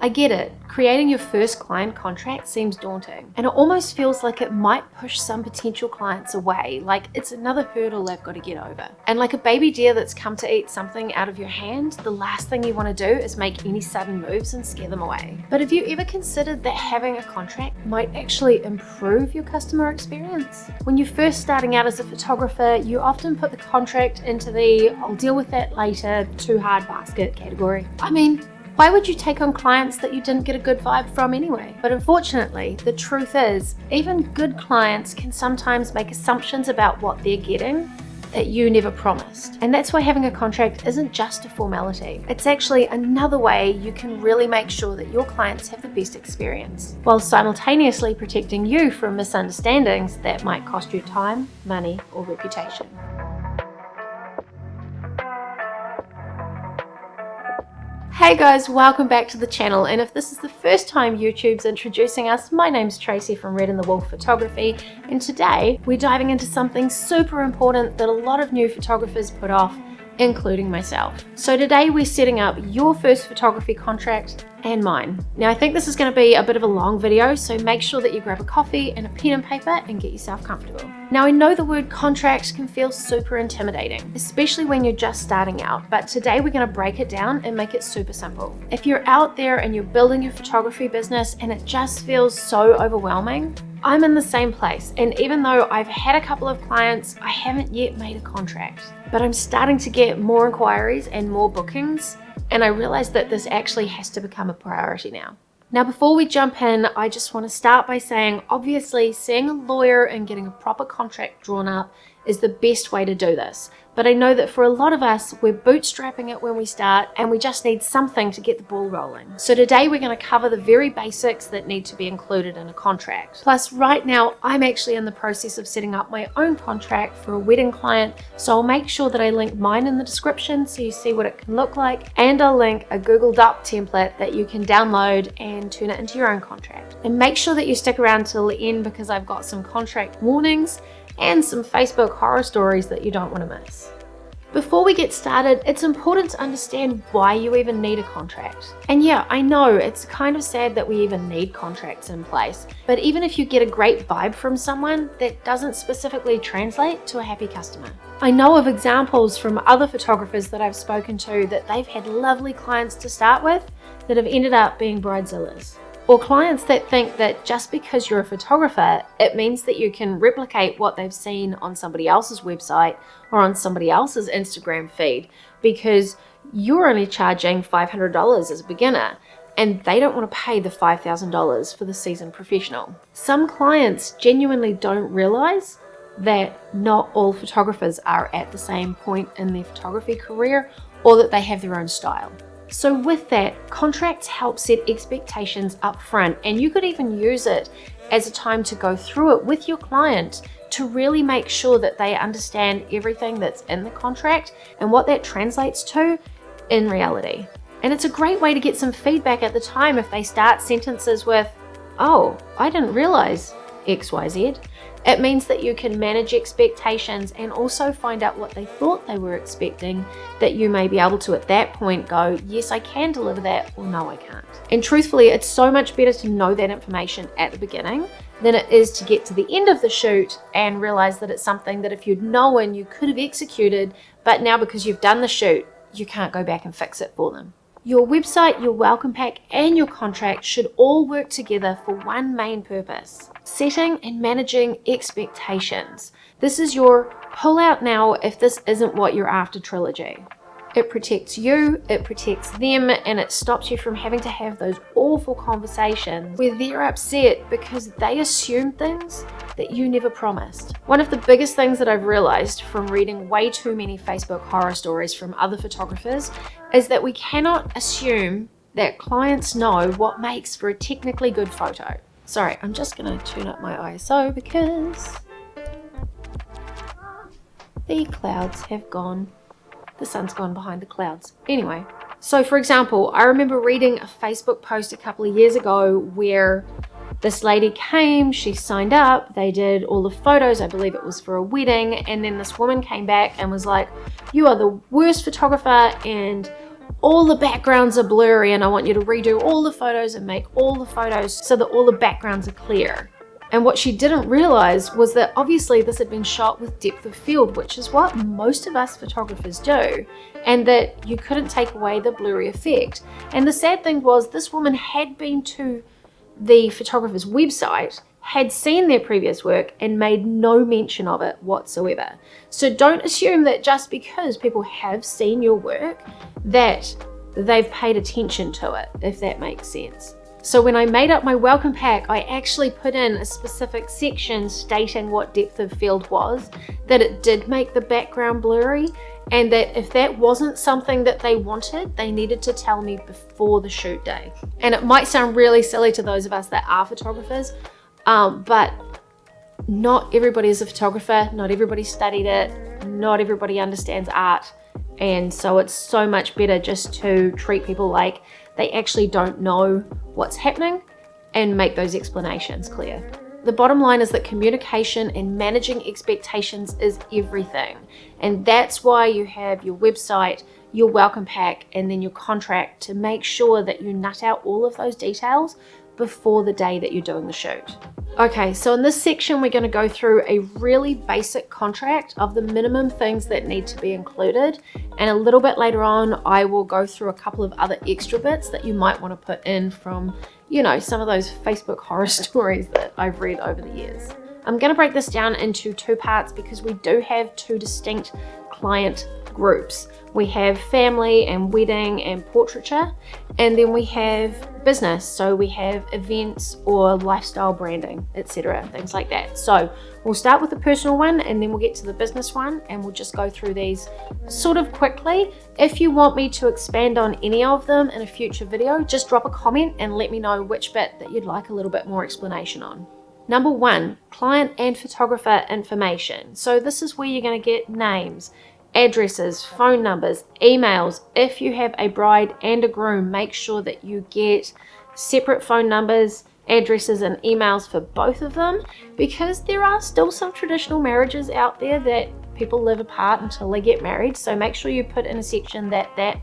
I get it. Creating your first client contract seems daunting, and it almost feels like it might push some potential clients away, like it's another hurdle they've got to get over. And like a baby deer that's come to eat something out of your hand, the last thing you want to do is make any sudden moves and scare them away. But have you ever considered that having a contract might actually improve your customer experience? When you're first starting out as a photographer, you often put the contract into the "I'll deal with that later, too hard basket" category. I mean, why would you take on clients that you didn't get a good vibe from anyway? But unfortunately, the truth is, even good clients can sometimes make assumptions about what they're getting that you never promised. And that's why having a contract isn't just a formality. It's actually another way you can really make sure that your clients have the best experience, while simultaneously protecting you from misunderstandings that might cost you time, money, or reputation. Hey guys, welcome back to the channel, and if this is the first time YouTube's introducing us, my name's Tracy from Red and the Wolf Photography, and today we're diving into something super important that a lot of new photographers put off, including myself. So today we're setting up your first photography contract and mine. Now I think this is going to be a bit of a long video, so make sure that you grab a coffee and a pen and paper and get yourself comfortable. Now I know the word contract can feel super intimidating, especially when you're just starting out, but today we're going to break it down and make it super simple. If you're out there and you're building your photography business and it just feels so overwhelming, I'm in the same place, and even though I've had a couple of clients, I haven't yet made a contract. But I'm starting to get more inquiries and more bookings, and I realized that this actually has to become a priority now. Now, before we jump in, I just want to start by saying, obviously, seeing a lawyer and getting a proper contract drawn up is the best way to do this. But I know that for a lot of us, we're bootstrapping it when we start and we just need something to get the ball rolling. So today we're going to cover the very basics that need to be included in a contract. Plus right now, I'm actually in the process of setting up my own contract for a wedding client. So I'll make sure that I link mine in the description so you see what it can look like. And I'll link a Google Doc template that you can download and turn it into your own contract. And make sure that you stick around till the end because I've got some contract warnings and some Facebook horror stories that you don't want to miss. Before we get started, it's important to understand why you even need a contract. And yeah, I know it's kind of sad that we even need contracts in place, but even if you get a great vibe from someone, that doesn't specifically translate to a happy customer. I know of examples from other photographers that I've spoken to that they've had lovely clients to start with that have ended up being bridezillas. Or clients that think that just because you're a photographer, it means that you can replicate what they've seen on somebody else's website or on somebody else's Instagram feed because you're only charging $500 as a beginner and they don't want to pay the $5,000 for the seasoned professional. Some clients genuinely don't realize that not all photographers are at the same point in their photography career or that they have their own style. So with that, contracts help set expectations up front, and you could even use it as a time to go through it with your client to really make sure that they understand everything that's in the contract and what that translates to in reality. And it's a great way to get some feedback at the time if they start sentences with, "Oh, I didn't realize XYZ." It means that you can manage expectations and also find out what they thought they were expecting, that you may be able to at that point go, yes, I can deliver that, or no, I can't. And truthfully, it's so much better to know that information at the beginning than it is to get to the end of the shoot and realize that it's something that if you'd known you could have executed, but now because you've done the shoot, you can't go back and fix it for them. Your website, your welcome pack, and your contract should all work together for one main purpose: setting and managing expectations. This is your pull out now if this isn't what you're after trilogy. It protects you, it protects them, and it stops you from having to have those awful conversations where they're upset because they assume things that you never promised. One of the biggest things that I've realized from reading way too many Facebook horror stories from other photographers is that we cannot assume that clients know what makes for a technically good photo. Sorry, I'm just gonna turn up my ISO because the clouds have gone. The sun's gone behind the clouds. Anyway, so for example, I remember reading a Facebook post a couple of years ago where this lady came, she signed up, they did all the photos, I believe it was for a wedding, and then this woman came back and was like, "You are the worst photographer and all the backgrounds are blurry and I want you to redo all the photos and make all the photos so that all the backgrounds are clear. And what she didn't realize was that obviously this had been shot with depth of field, which is what most of us photographers do, and that you couldn't take away the blurry effect. And the sad thing was, this woman had been to the photographer's website, had seen their previous work and made no mention of it whatsoever. So don't assume that just because people have seen your work that they've paid attention to it, if that makes sense. So when I made up my welcome pack, I actually put in a specific section stating what depth of field was, that it did make the background blurry, and that if that wasn't something that they wanted, they needed to tell me before the shoot day. And it might sound really silly to those of us that are photographers, but not everybody is a photographer, not everybody studied it, not everybody understands art, and so it's so much better just to treat people like they actually don't know what's happening and make those explanations clear. The bottom line is that communication and managing expectations is everything, and that's why you have your website, your welcome pack, and then your contract to make sure that you nut out all of those details before the day that you're doing the shoot. Okay, so in this section, we're going to go through a really basic contract of the minimum things that need to be included. And a little bit later on, I will go through a couple of other extra bits that you might want to put in from, you know, some of those Facebook horror stories that I've read over the years. I'm going to break this down into two parts because we do have two distinct client groups. We have family and wedding and portraiture, and then we have business. So we have events or lifestyle branding, etc., things like that. So we'll start with the personal one and then we'll get to the business one, and we'll just go through these sort of quickly. If you want me to expand on any of them in a future video, just drop a comment and let me know which bit that you'd like a little bit more explanation on. Number one, client and photographer information. So this is where you're going to get names, addresses, phone numbers, emails. If you have a bride and a groom, make sure that you get separate phone numbers, addresses, and emails for both of them, because there are still some traditional marriages out there that people live apart until they get married. So make sure you put in a section that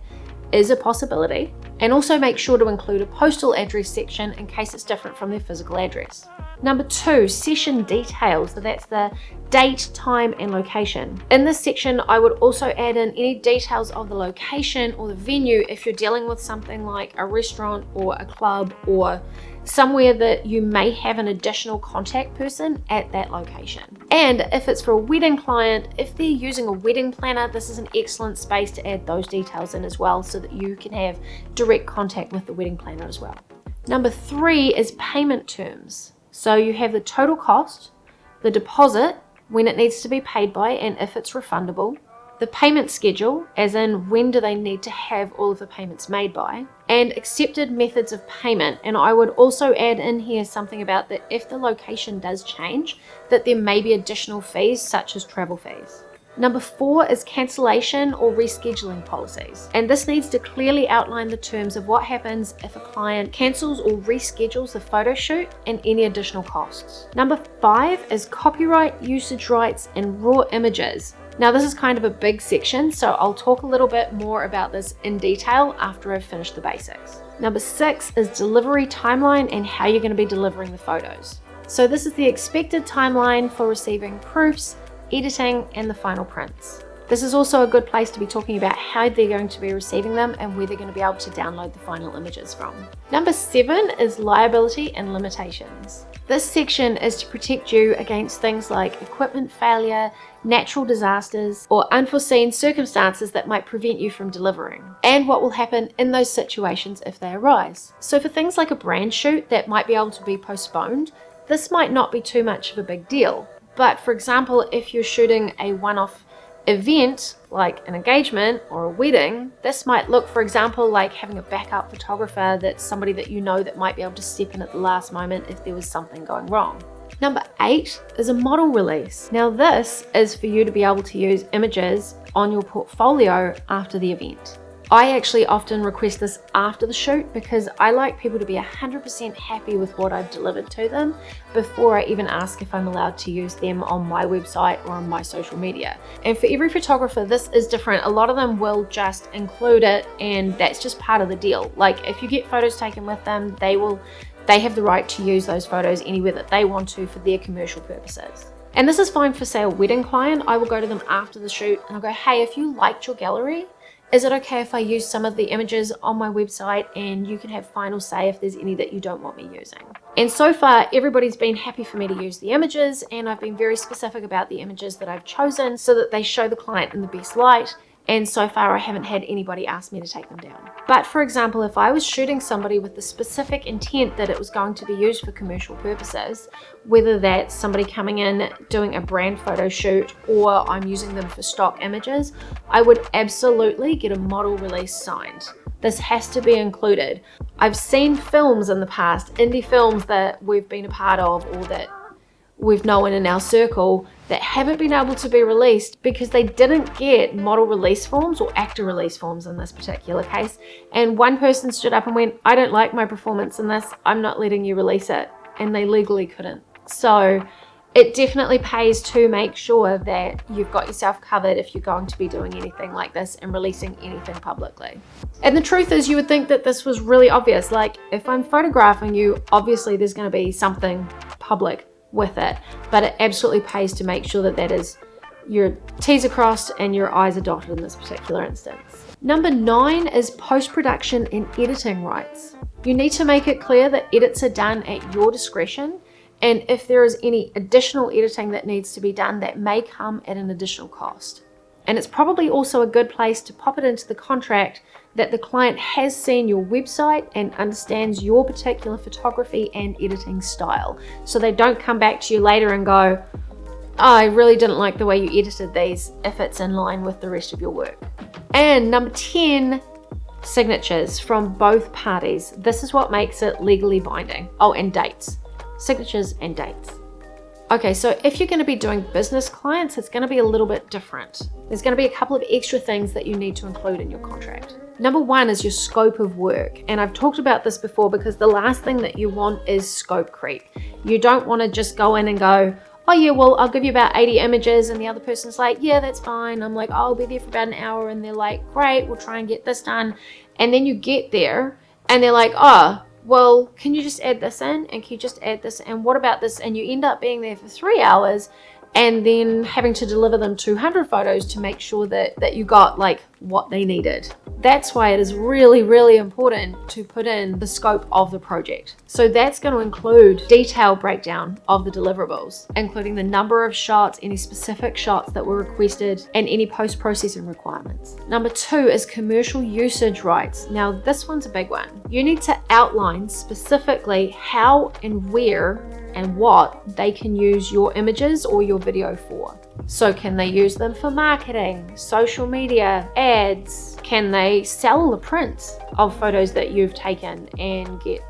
is a possibility, and also make sure to include a postal address section in case it's different from their physical address. Number two, session details. So that's the date, time, and location. In this section, I would also add in any details of the location or the venue if you're dealing with something like a restaurant or a club or somewhere that you may have an additional contact person at that location. And if it's for a wedding client, if they're using a wedding planner, this is an excellent space to add those details in as well so that you can have direct contact with the wedding planner as well. Number three is payment terms. So you have the total cost, the deposit, when it needs to be paid by and if it's refundable, the payment schedule, as in when do they need to have all of the payments made by, and accepted methods of payment. And I would also add in here something about that if the location does change, that there may be additional fees such as travel fees. Number four is cancellation or rescheduling policies. And this needs to clearly outline the terms of what happens if a client cancels or reschedules the photo shoot and any additional costs. Number five is copyright, usage rights, and raw images. Now this is kind of a big section, so I'll talk a little bit more about this in detail after I've finished the basics. Number six is delivery timeline and how you're going to be delivering the photos. So this is the expected timeline for receiving proofs, editing, and the final prints. This is also a good place to be talking about how they're going to be receiving them and where they're going to be able to download the final images from. Number seven is liability and limitations. This section is to protect you against things like equipment failure, natural disasters, or unforeseen circumstances that might prevent you from delivering, and what will happen in those situations if they arise. So for things like a brand shoot that might be able to be postponed, this might not be too much of a big deal. But for example, if you're shooting a one-off event like an engagement or a wedding, this might look, for example, like having a backup photographer that's somebody that you know that might be able to step in at the last moment if there was something going wrong. Number eight is a model release. Now this is for you to be able to use images on your portfolio after the event. I actually often request this after the shoot because I like people to be 100% happy with what I've delivered to them before I even ask if I'm allowed to use them on my website or on my social media. And for every photographer, this is different. A lot of them will just include it, and that's just part of the deal. Like if you get photos taken with them, they have the right to use those photos anywhere that they want to for their commercial purposes. And this is fine for, say, a wedding client. I will go to them after the shoot and I'll go, hey, if you liked your gallery, is it okay if I use some of the images on my website and you can have final say if there's any that you don't want me using? And so far, everybody's been happy for me to use the images, and I've been very specific about the images that I've chosen so that they show the client in the best light. And so far, I haven't had anybody ask me to take them down. But for example, if I was shooting somebody with the specific intent that it was going to be used for commercial purposes, whether that's somebody coming in doing a brand photo shoot or I'm using them for stock images, I would absolutely get a model release signed. This has to be included. I've seen films in the past, indie films that we've been a part of or that we've known in our circle that haven't been able to be released because they didn't get model release forms or actor release forms in this particular case. And one person stood up and went, I don't like my performance in this, I'm not letting you release it. And they legally couldn't. So it definitely pays to make sure that you've got yourself covered if you're going to be doing anything like this and releasing anything publicly. And the truth is, you would think that this was really obvious. Like if I'm photographing you, obviously there's going to be something public with it, but it absolutely pays to make sure that is your T's are crossed and your I's are dotted in this particular instance. Number 9 is post-production and editing rights. You need to make it clear that edits are done at your discretion, and if there is any additional editing that needs to be done, that may come at an additional cost. And it's probably also a good place to pop it into the contract that the client has seen your website and understands your particular photography and editing style. So they don't come back to you later and go, oh, I really didn't like the way you edited these, if it's in line with the rest of your work. And number 10, signatures from both parties. This is what makes it legally binding. Oh, and dates. Signatures and dates. Okay, so if you're going to be doing business clients, it's going to be a little bit different. There's going to be a couple of extra things that you need to include in your contract. Number 1 is your scope of work. And I've talked about this before because the last thing that you want is scope creep. You don't want to just go in and go, oh yeah, well, I'll give you about 80 images. And the other person's like, yeah, that's fine. I'm like, oh, I'll be there for about an hour. And they're like, great, we'll try and get this done. And then you get there and they're like, oh, well, can you just add this in? And can you just add this? And what about this? And you end up being there for 3 hours and then having to deliver them 200 photos to make sure that you got like what they needed. That's why it is really, really important to put in the scope of the project. So that's going to include detailed breakdown of the deliverables, including the number of shots, any specific shots that were requested, and any post-processing requirements. Number 2 is commercial usage rights. Now, this one's a big one. You need to outline specifically how and where and what they can use your images or your video for. So can they use them for marketing, social media, ads? Can they sell the prints of photos that you've taken and get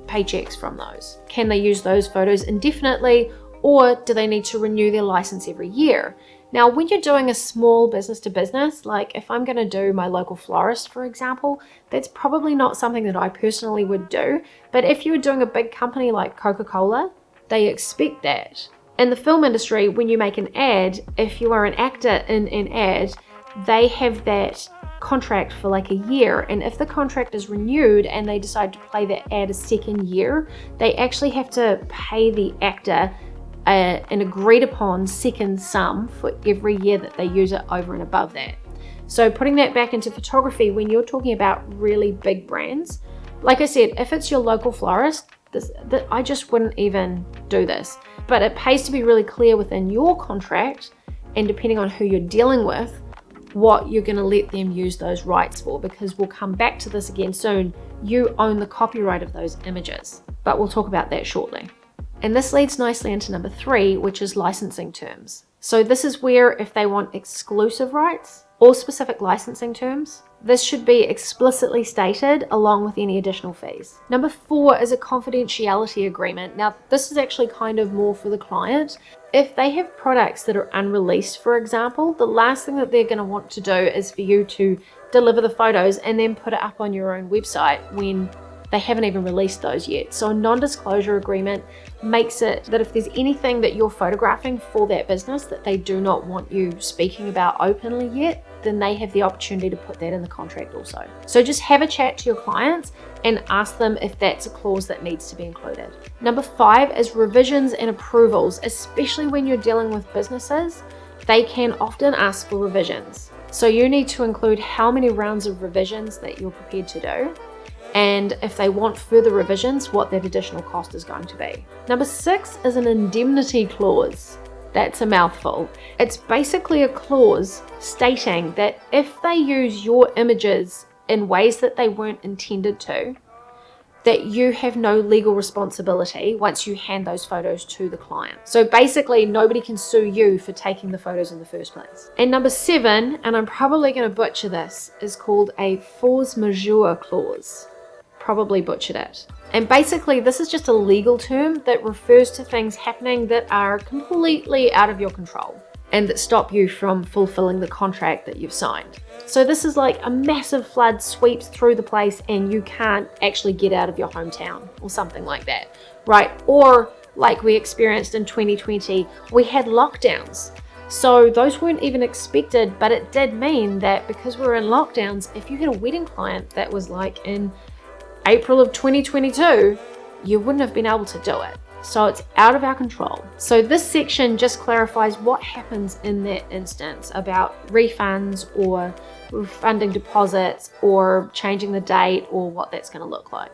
paychecks from those? Can they use those photos indefinitely, or do they need to renew their license every year? Now, when you're doing a small business to business, like if I'm going to do my local florist, for example, that's probably not something that I personally would do. But if you were doing a big company like Coca-Cola, they expect that. In the film industry, when you make an ad, if you are an actor in an ad, they have that contract for like a year. And if the contract is renewed and they decide to play that ad a second year, they actually have to pay the actor an agreed upon second sum for every year that they use it over and above that. So putting that back into photography, when you're talking about really big brands, like I said, if it's your local florist, I just wouldn't even do this. But it pays to be really clear within your contract, and depending on who you're dealing with, what you're going to let them use those rights for, because we'll come back to this again soon. You own the copyright of those images, but we'll talk about that shortly. And this leads nicely into number 3, which is licensing terms. So this is where if they want exclusive rights or specific licensing terms, this should be explicitly stated along with any additional fees. Number 4 is a confidentiality agreement. Now, this is actually kind of more for the client. If they have products that are unreleased, for example, the last thing that they're going to want to do is for you to deliver the photos and then put it up on your own website when they haven't even released those yet. So a non-disclosure agreement makes it that if there's anything that you're photographing for that business that they do not want you speaking about openly yet, then they have the opportunity to put that in the contract also. So just have a chat to your clients and ask them if that's a clause that needs to be included. Number 5 is revisions and approvals, especially when you're dealing with businesses. They can often ask for revisions. So you need to include how many rounds of revisions that you're prepared to do, and if they want further revisions, what that additional cost is going to be. Number 6 is an indemnity clause. That's a mouthful. It's basically a clause stating that if they use your images in ways that they weren't intended to, that you have no legal responsibility once you hand those photos to the client. So basically, nobody can sue you for taking the photos in the first place. And number 7, and I'm probably going to butcher this, is called a force majeure clause. Probably butchered it. And basically, this is just a legal term that refers to things happening that are completely out of your control and that stop you from fulfilling the contract that you've signed. So this is like a massive flood sweeps through the place and you can't actually get out of your hometown or something like that, right? Or like we experienced in 2020, we had lockdowns. So those weren't even expected, but it did mean that because we were in lockdowns, if you had a wedding client that was like in April of 2022, you wouldn't have been able to do it. So it's out of our control. So this section just clarifies what happens in that instance about refunds or refunding deposits or changing the date or what that's going to look like.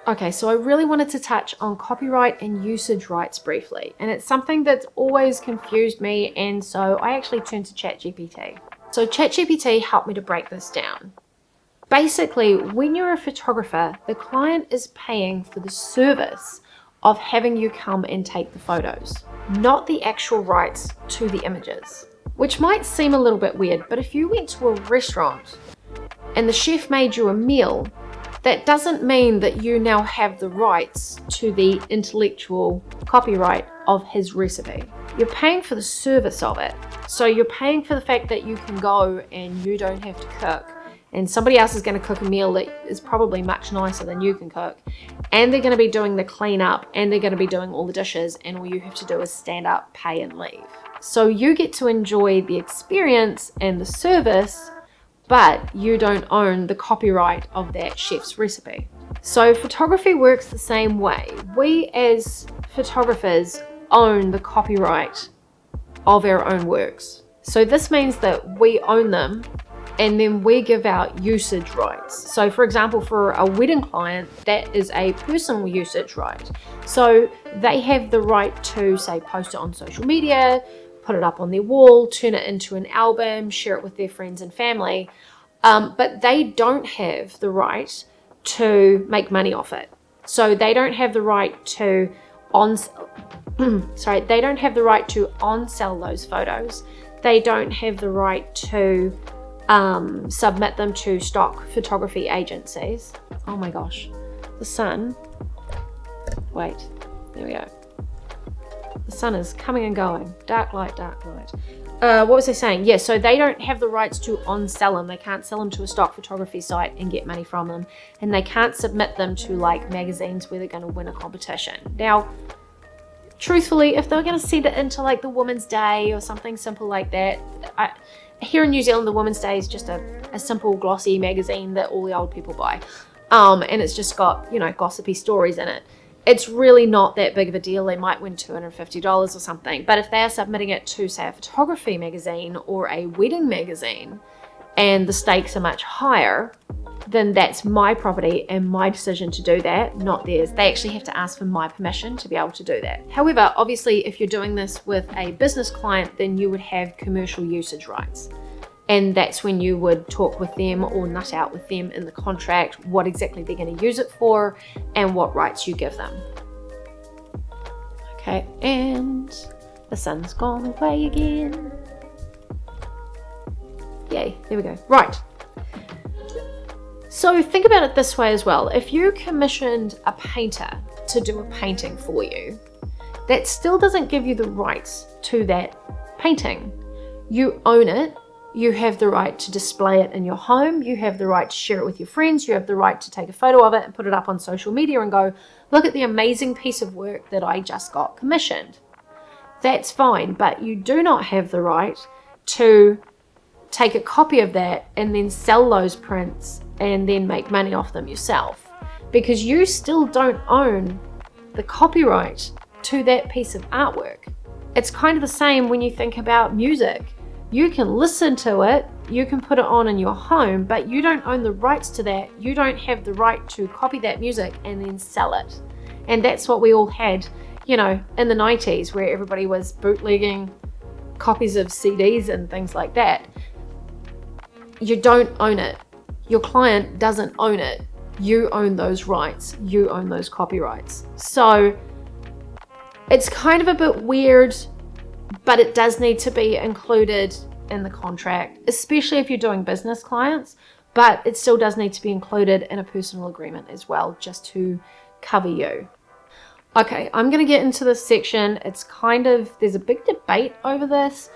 Okay, so I really wanted to touch on copyright and usage rights briefly, and it's something that's always confused me, and so I actually turned to ChatGPT. So ChatGPT helped me to break this down. Basically, when you're a photographer, the client is paying for the service of having you come and take the photos, not the actual rights to the images, which might seem a little bit weird, but if you went to a restaurant and the chef made you a meal, that doesn't mean that you now have the rights to the intellectual copyright of his recipe. You're paying for the service of it. So you're paying for the fact that you can go and you don't have to cook, and somebody else is going to cook a meal that is probably much nicer than you can cook, and they're going to be doing the cleanup, and they're going to be doing all the dishes, and all you have to do is stand up, pay, and leave. So you get to enjoy the experience and the service, but you don't own the copyright of that chef's recipe. So photography works the same way. We as photographers own the copyright of our own works. So this means that we own them, and then we give out usage rights. So for example, for a wedding client, that is a personal usage right. So they have the right to, say, post it on social media, put it up on their wall, turn it into an album, share it with their friends and family, but they don't have the right to make money off it. So they don't have the right to they don't have the right to on-sell those photos. They don't have the right to submit them to stock photography agencies. Oh my gosh, the sun. Wait, there we go. The sun is coming and going. Dark light, dark light. What was I saying? Yeah, so they don't have the rights to on-sell them. They can't sell them to a stock photography site and get money from them. And they can't submit them to like magazines where they're going to win a competition. Now, truthfully, if they're going to send it into like the Women's Day or something simple like that, here in New Zealand, the Women's Day is just a simple glossy magazine that all the old people buy. And it's just got, you know, gossipy stories in it. It's really not that big of a deal. They might win $250 or something. But if they are submitting it to, say, a photography magazine or a wedding magazine, and the stakes are much higher, then that's my property and my decision to do that, not theirs. They actually have to ask for my permission to be able to do that. However, obviously, if you're doing this with a business client, then you would have commercial usage rights. And that's when you would talk with them or nut out with them in the contract what exactly they're going to use it for and what rights you give them. Okay, and the sun's gone away again. Yay, there we go. Right. So think about it this way as well. If you commissioned a painter to do a painting for you, that still doesn't give you the rights to that painting. You own it. You have the right to display it in your home. You have the right to share it with your friends. You have the right to take a photo of it and put it up on social media and go, look at the amazing piece of work that I just got commissioned. That's fine, but you do not have the right to take a copy of that and then sell those prints and then make money off them yourself, because you still don't own the copyright to that piece of artwork. It's kind of the same when you think about music. You can listen to it, you can put it on in your home, but you don't own the rights to that. You don't have the right to copy that music and then sell it. And that's what we all had, in the 90s, where everybody was bootlegging copies of CDs and things like that. You don't own it. Your client doesn't own it. You own those rights. You own those copyrights. So it's kind of a bit weird, but it does need to be included in the contract, especially if you're doing business clients, but it still does need to be included in a personal agreement as well, just to cover you. Okay, I'm going to get into this section. There's a big debate over this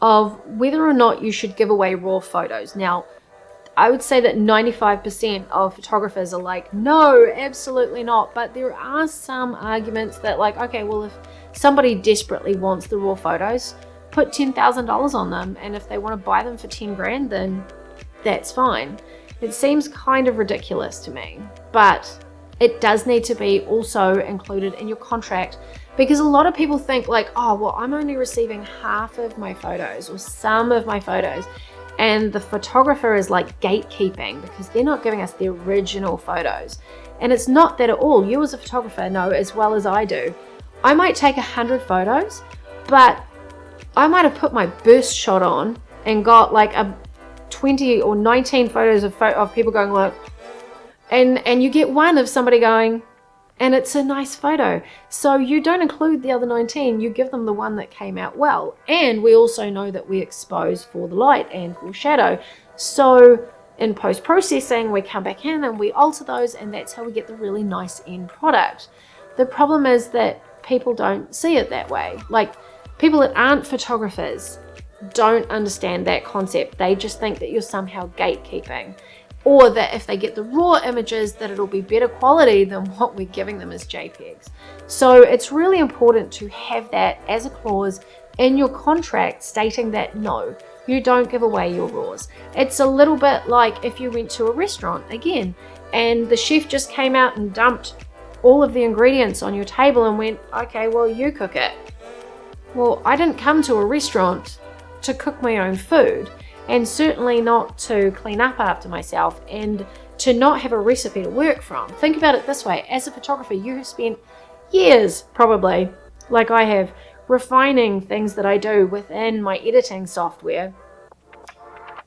of whether or not you should give away raw photos. Now, I would say that 95% of photographers are like, no, absolutely not. But there are some arguments that okay, well, if somebody desperately wants the raw photos, put $10,000 on them. And if they want to buy them for 10 grand, then that's fine. It seems kind of ridiculous to me, but it does need to be also included in your contract, because a lot of people think oh, well, I'm only receiving half of my photos or some of my photos. And the photographer is gatekeeping because they're not giving us the original photos. And it's not that at all. You as a photographer know as well as I do. I might take 100 photos, but I might have put my burst shot on and got a 20 or 19 photos of people going and you get one of somebody going, and it's a nice photo. So you don't include the other 19, you give them the one that came out well. And we also know that we expose for the light and for shadow. So in post-processing, we come back in and we alter those, and that's how we get the really nice end product. The problem is that people don't see it that way. People that aren't photographers don't understand that concept. They just think that you're somehow gatekeeping, or that if they get the raw images that it'll be better quality than what we're giving them as JPEGs. So it's really important to have that as a clause in your contract stating that no, you don't give away your raws. It's a little bit like if you went to a restaurant again and the chef just came out and dumped all of the ingredients on your table and went, okay, well, you cook it. Well, I didn't come to a restaurant to cook my own food, and certainly not to clean up after myself and to not have a recipe to work from. Think about it this way. As a photographer, you have spent years, probably, like I have, refining things that I do within my editing software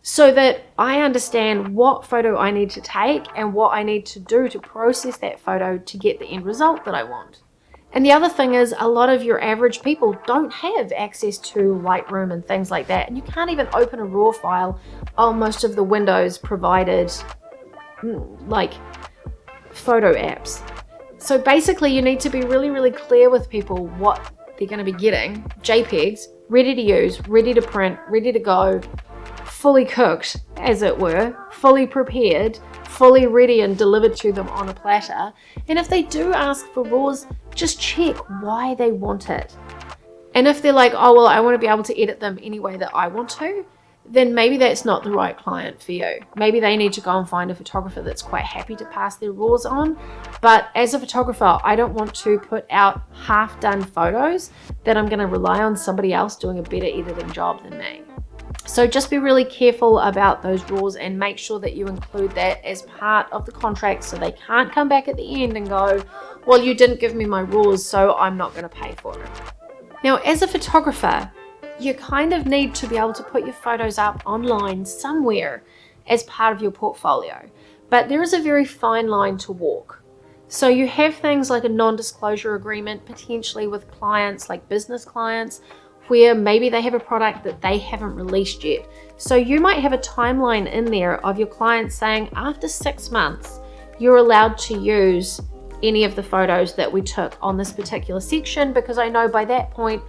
so that I understand what photo I need to take and what I need to do to process that photo to get the end result that I want. And the other thing is, a lot of your average people don't have access to Lightroom and things like that. And you can't even open a RAW file on most of the Windows provided photo apps. So basically you need to be really, really clear with people what they're going to be getting. JPEGs, ready to use, ready to print, ready to go, fully cooked, as it were, fully prepared, fully ready and delivered to them on a platter. And if they do ask for RAWs, just check why they want it. And if they're like, oh, well, I want to be able to edit them any way that I want to, then maybe that's not the right client for you. Maybe they need to go and find a photographer that's quite happy to pass their RAWs on. But as a photographer, I don't want to put out half-done photos that I'm going to rely on somebody else doing a better editing job than me. So just be really careful about those RAWs and make sure that you include that as part of the contract so they can't come back at the end and go, well, you didn't give me my RAWs, so I'm not going to pay for it. Now, as a photographer, you kind of need to be able to put your photos up online somewhere as part of your portfolio. But there is a very fine line to walk. So you have things like a non-disclosure agreement, potentially with clients, like business clients, where maybe they have a product that they haven't released yet. So you might have a timeline in there of your client saying after 6 months, you're allowed to use any of the photos that we took on this particular section, because I know by that point,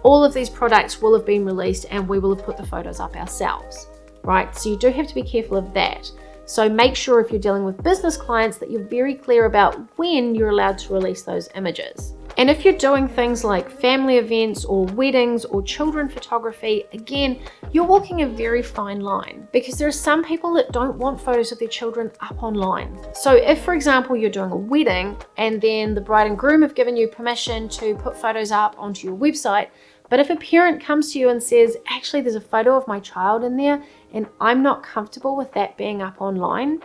all of these products will have been released and we will have put the photos up ourselves. right? So you do have to be careful of that. So make sure if you're dealing with business clients that you're very clear about when you're allowed to release those images. And if you're doing things like family events or weddings or children photography, again, you're walking a very fine line, because there are some people that don't want photos of their children up online. So if, for example, you're doing a wedding and then the bride and groom have given you permission to put photos up onto your website, but if a parent comes to you and says, actually, there's a photo of my child in there and I'm not comfortable with that being up online,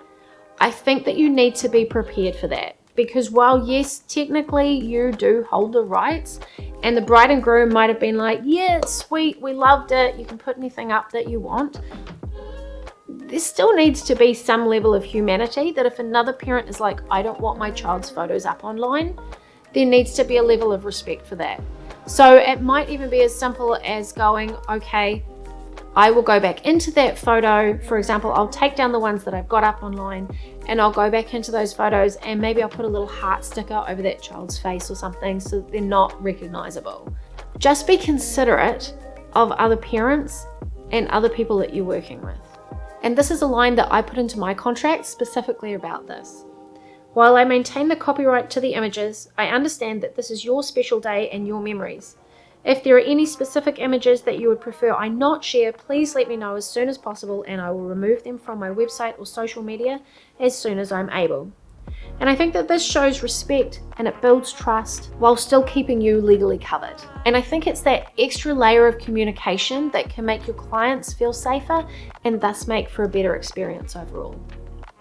I think that you need to be prepared for that. Because while, yes, technically you do hold the rights, and the bride and groom might have been like, yeah, it's sweet, we loved it, you can put anything up that you want, there still needs to be some level of humanity that if another parent is like, I don't want my child's photos up online, there needs to be a level of respect for that. So it might even be as simple as going, okay, I will go back into that photo. For example, I'll take down the ones that I've got up online and I'll go back into those photos and maybe I'll put a little heart sticker over that child's face or something so that they're not recognizable. Just be considerate of other parents and other people that you're working with. And this is a line that I put into my contract specifically about this. While I maintain the copyright to the images, I understand that this is your special day and your memories. If there are any specific images that you would prefer I not share, please let me know as soon as possible and I will remove them from my website or social media as soon as I'm able. And I think that this shows respect and it builds trust while still keeping you legally covered. And I think it's that extra layer of communication that can make your clients feel safer and thus make for a better experience overall.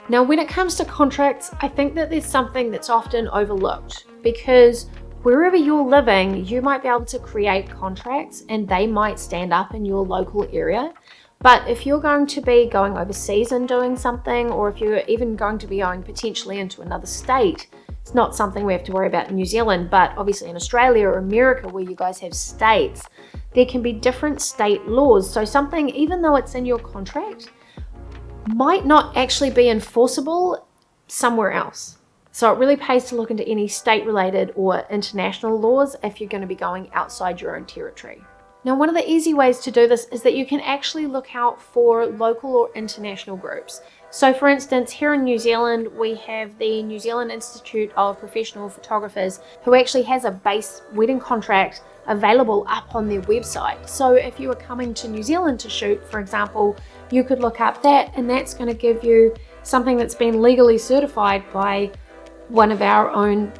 Now, when it comes to contracts, I think that there's something that's often overlooked, because wherever you're living, you might be able to create contracts and they might stand up in your local area. But if you're going to be going overseas and doing something, or if you're even going to be going potentially into another state, it's not something we have to worry about in New Zealand, but obviously in Australia or America, where you guys have states, there can be different state laws. So something, even though it's in your contract, might not actually be enforceable somewhere else. So it really pays to look into any state-related or international laws if you're going to be going outside your own territory. Now, one of the easy ways to do this is that you can actually look out for local or international groups. So for instance, here in New Zealand, we have the New Zealand Institute of Professional Photographers, who actually has a base wedding contract available up on their website. So if you were coming to New Zealand to shoot, for example, you could look up that, and that's going to give you something that's been legally certified by one of our own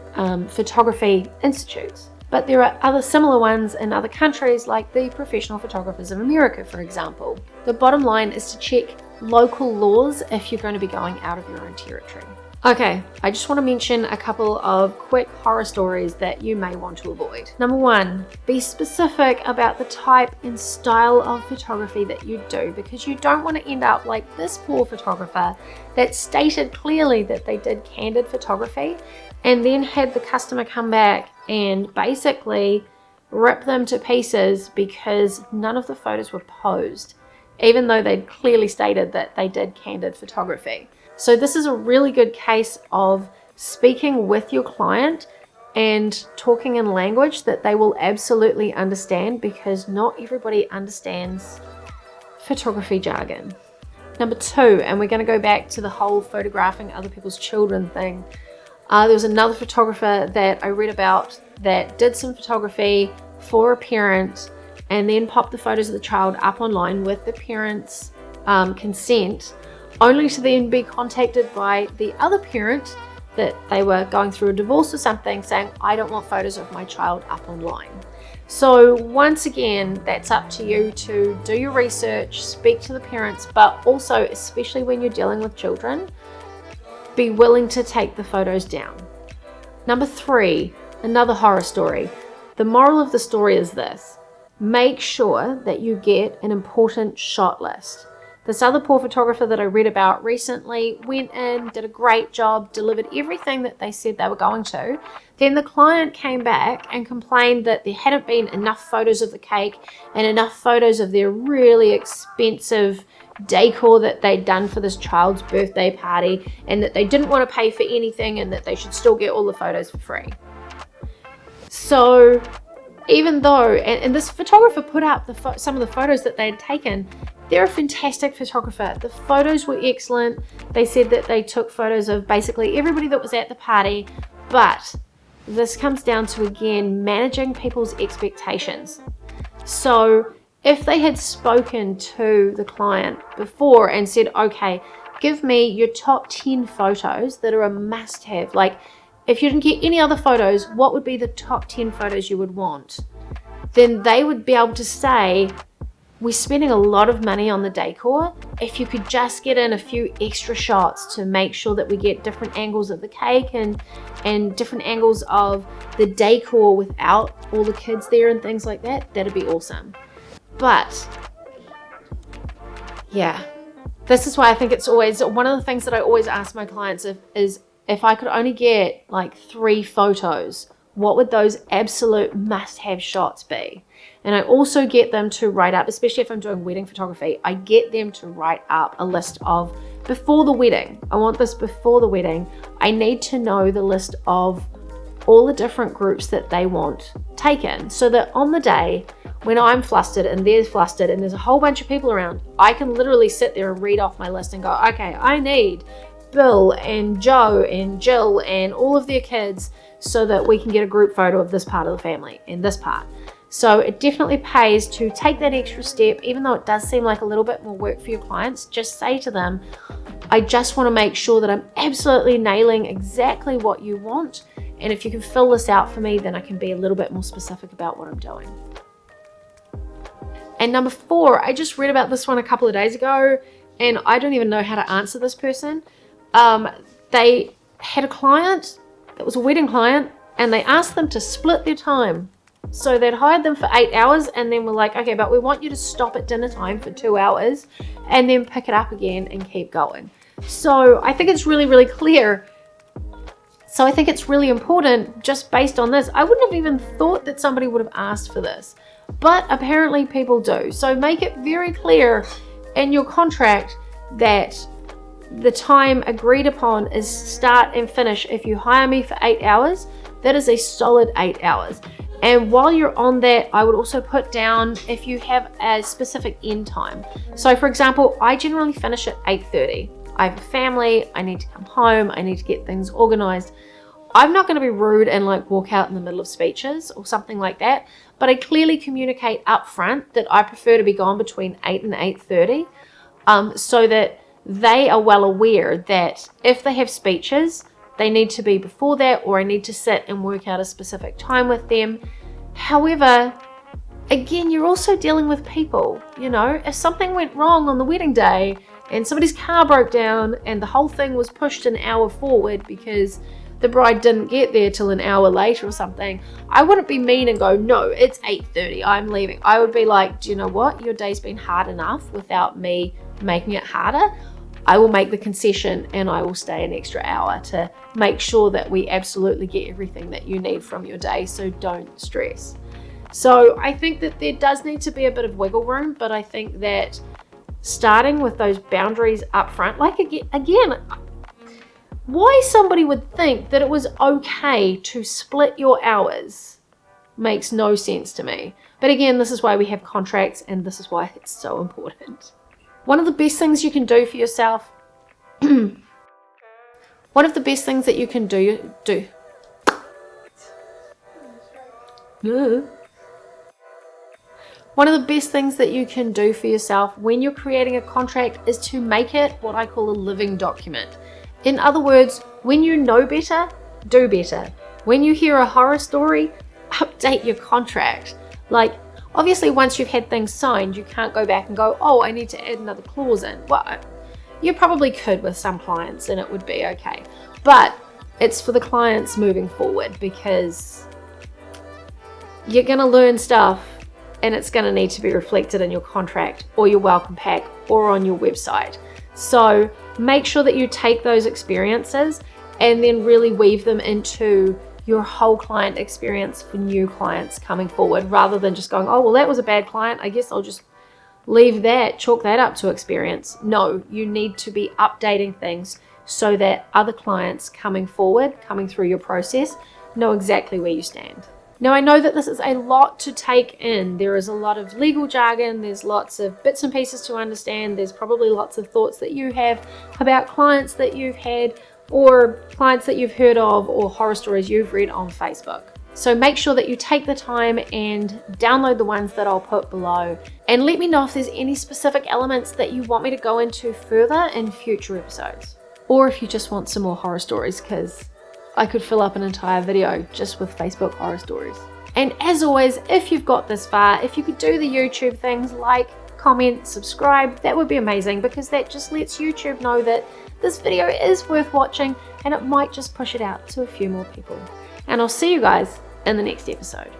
photography institutes. But there are other similar ones in other countries, like the Professional Photographers of America, for example. The bottom line is to check local laws if you're going to be going out of your own territory. Okay, I just want to mention a couple of quick horror stories that you may want to avoid. Number one, be specific about the type and style of photography that you do, because you don't want to end up like this poor photographer that stated clearly that they did candid photography and then had the customer come back and basically rip them to pieces because none of the photos were posed, even though they'd clearly stated that they did candid photography. So this is a really good case of speaking with your client and talking in language that they will absolutely understand, because not everybody understands photography jargon. Number two, and we're going to go back to the whole photographing other people's children thing. There was another photographer that I read about that did some photography for a parent and then popped the photos of the child up online with the parent's consent, only to then be contacted by the other parent that they were going through a divorce or something, saying, I don't want photos of my child up online. So once again, that's up to you to do your research, speak to the parents, but also, especially when you're dealing with children, be willing to take the photos down. Number three, another horror story. The moral of the story is this: make sure that you get an important shot list. This other poor photographer that I read about recently went in, did a great job, delivered everything that they said they were going to. Then the client came back and complained that there hadn't been enough photos of the cake and enough photos of their really expensive decor that they'd done for this child's birthday party, and that they didn't want to pay for anything and that they should still get all the photos for free. So even though, and this photographer put up some of the photos that they had taken, they're a fantastic photographer. The photos were excellent. They said that they took photos of basically everybody that was at the party, but this comes down to, again, managing people's expectations. So if they had spoken to the client before and said, okay, give me your top 10 photos that are a must-have. Like, if you didn't get any other photos, what would be the top 10 photos you would want? Then they would be able to say, we're spending a lot of money on the decor. If you could just get in a few extra shots to make sure that we get different angles of the cake and different angles of the decor without all the kids there and things like that, that'd be awesome. But yeah, this is why I think it's always one of the things that I always ask my clients is if I could only get like 3 photos, what would those absolute must-have shots be? And I also get them to write up, especially if I'm doing wedding photography, I get them to write up a list of before the wedding. I want this before the wedding. I need to know the list of all the different groups that they want taken, so that on the day when I'm flustered and they're flustered and there's a whole bunch of people around, I can literally sit there and read off my list and go, okay, I need Bill and Joe and Jill and all of their kids so that we can get a group photo of this part of the family and this part. So it definitely pays to take that extra step, even though it does seem like a little bit more work for your clients. Just say to them, I just want to make sure that I'm absolutely nailing exactly what you want. And if you can fill this out for me, then I can be a little bit more specific about what I'm doing. And number 4, I just read about this one a couple of days ago, and I don't even know how to answer this person. They had a client that was a wedding client, and they asked them to split their time. So they'd hired them for 8 hours and then were like, okay, but we want you to stop at dinner time for 2 hours and then pick it up again and keep going. So I think it's really, really clear. So I think it's really important, just based on this. I wouldn't have even thought that somebody would have asked for this, but apparently people do. So make it very clear in your contract that the time agreed upon is start and finish. If you hire me for 8 hours, that is a solid 8 hours. And while you're on that, I would also put down if you have a specific end time. So for example, I generally finish at 8:30. I have a family, I need to come home, I need to get things organized. I'm not going to be rude and like walk out in the middle of speeches or something like that, but I clearly communicate up front that I prefer to be gone between 8 and 8:30, so that they are well aware that if they have speeches, they need to be before that, or I need to sit and work out a specific time with them. However, again, you're also dealing with people. You know, if something went wrong on the wedding day and somebody's car broke down and the whole thing was pushed an hour forward because the bride didn't get there till an hour later or something, I wouldn't be mean and go, no, it's 8:30, I'm leaving. I would be like, do you know what? Your day's been hard enough without me making it harder. I will make the concession and I will stay an extra hour to make sure that we absolutely get everything that you need from your day, so don't stress. So I think that there does need to be a bit of wiggle room, but I think that starting with those boundaries up front, like again, why somebody would think that it was okay to split your hours makes no sense to me. But again, this is why we have contracts and this is why it's so important. One of the best things you can do for yourself, one of the best things that you can do. One of the best things that you can do for yourself when you're creating a contract is to make it what I call a living document. In other words, when you know better, do better. When you hear a horror story, update your contract. Like, obviously, once you've had things signed, you can't go back and go, oh, I need to add another clause in. Well, you probably could with some clients and it would be okay. But it's for the clients moving forward, because you're going to learn stuff and it's going to need to be reflected in your contract or your welcome pack or on your website. So make sure that you take those experiences and then really weave them into your whole client experience for new clients coming forward, rather than just going, oh, well, that was a bad client, I guess I'll just leave that, chalk that up to experience. No, you need to be updating things so that other clients coming forward, coming through your process, know exactly where you stand. Now I know that this is a lot to take in. There is a lot of legal jargon, there's lots of bits and pieces to understand, there's probably lots of thoughts that you have about clients that you've had or clients that you've heard of or horror stories you've read on Facebook. So make sure that you take the time and download the ones that I'll put below, and let me know if there's any specific elements that you want me to go into further in future episodes. Or if you just want some more horror stories, because I could fill up an entire video just with Facebook horror stories. And as always, if you've got this far, if you could do the YouTube things like comment, subscribe, that would be amazing, because that just lets YouTube know that this video is worth watching and it might just push it out to a few more people. And I'll see you guys in the next episode.